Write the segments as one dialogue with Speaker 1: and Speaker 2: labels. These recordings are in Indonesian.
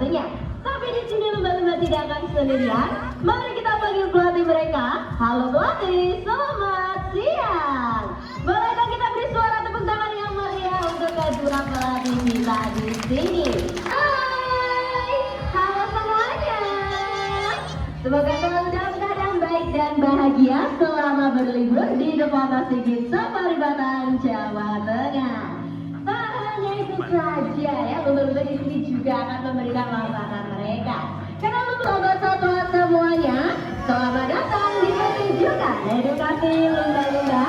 Speaker 1: satunya. Tapi di sini lumba-lumba tidak akan sendirian. Mari kita panggil pelatih mereka. Halo pelatih, selamat siang. Bolehkah kita beri suara tepuk tangan yang meriah untuk kedua pelatih kita di sini? Hai, halo semuanya. Semoga selalu dalam keadaan baik dan bahagia selama berlibur di Beach Safari Batang, Jawa Tengah. Tak hanya itu saja ya, lumba-lumba di sini juga akan memberikan masakan mereka. Karena lumba-lumba satwa semuanya, selamat datang di Pertunjukan Edukasi Lumba-Lumba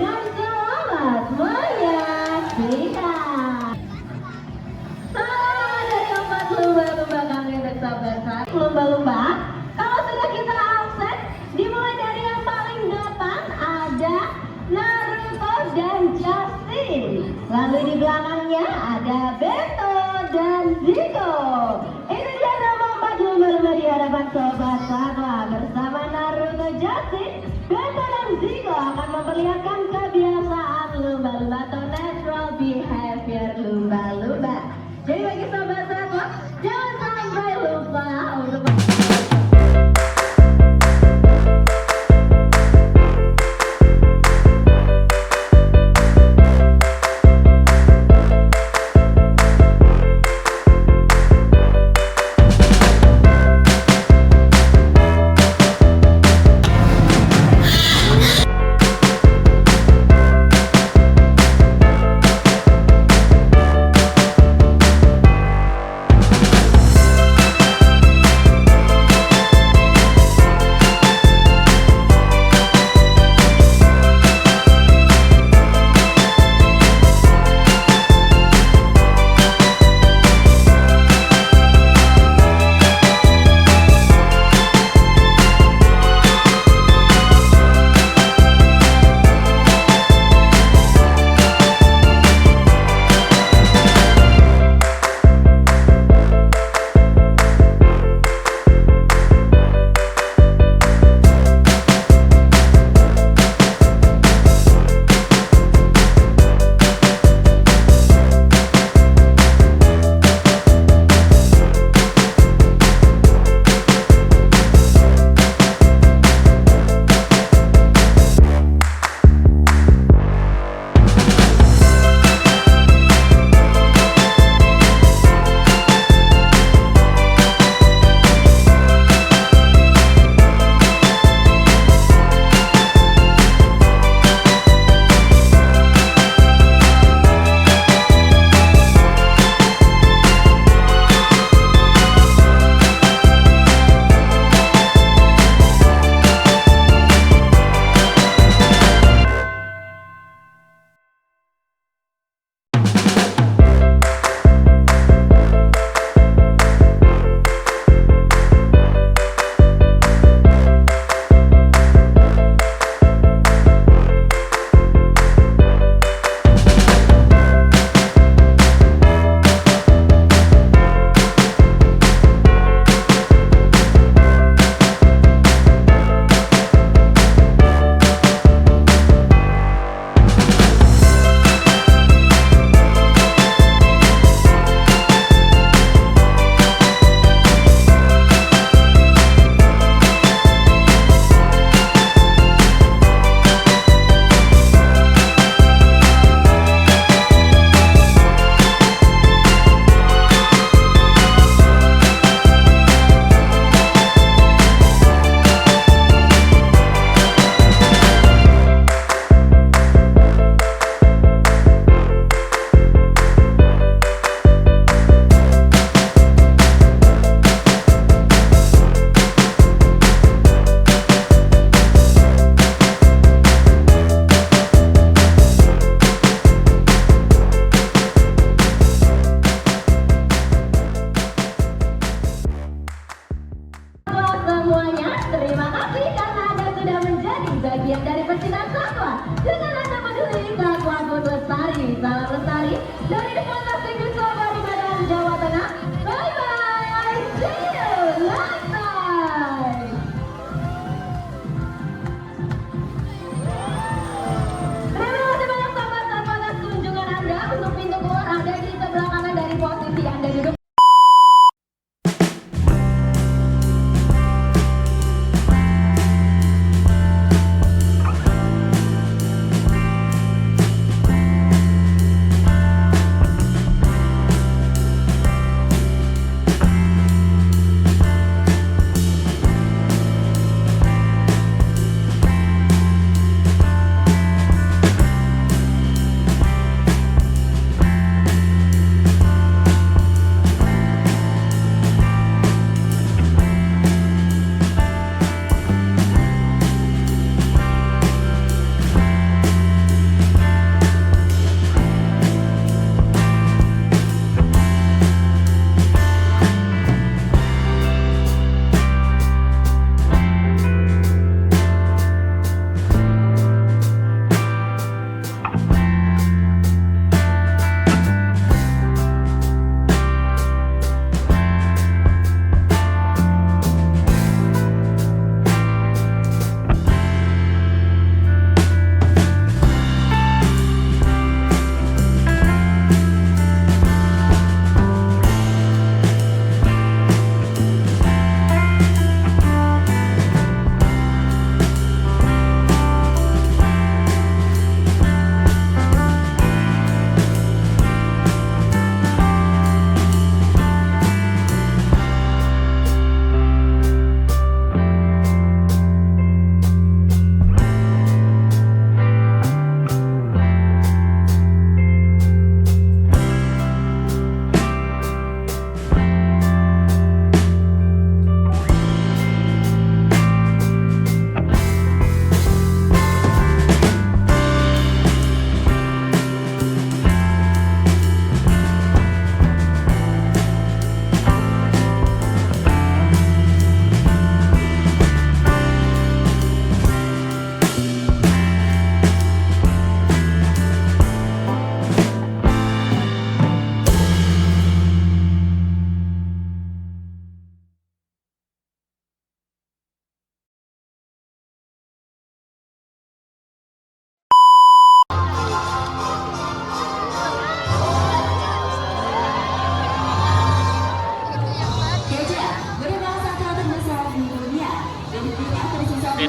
Speaker 1: dan selamat menyaksikan. Salam dari 4 lumba-lumba kami untuk sahabat lumba-lumba. Kalau sudah kita absen, dimulai dari yang paling depan ada Naruto dan Justin. Lalu di belakangnya ada Beto dan Ziko. Itu dia nama 4 lumba-lumba di hadapan sobat satwa. Bersama Naruto, Justin, Beto dan Ziko akan memperlihatkan kebiasaan lumba-lumba atau natural behavior lumba-lumba. Jadi bagi sobat satwa, jangan sampai lupa untuk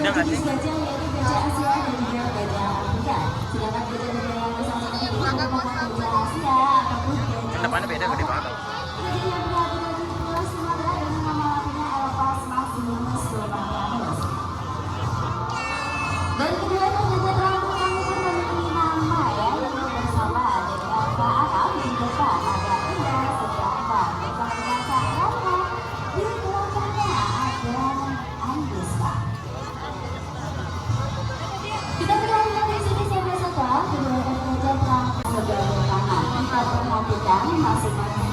Speaker 2: jenis gajah yaitu gajah Asia dan juga gajah Afrika. Sedangkan gajah-gajah yang bersama ini merupakan gajah Asia ataupun gajah
Speaker 3: Depannya beda gede banget.
Speaker 2: gajah yang berada di Pulau Sumatera dan nama latinnya Elephas maximus dominatus. Dan kedua gajah terlalu kami pun memiliki nama ya, yang bersama dari angka Arab di depan ada indah sedangkan bersama dengan sangat di belakangnya ada Andesa. Kita berada di sini sahabat-sahabat, kedua gajah terlalu sebelah kanan. Kita perhatikan masing-masing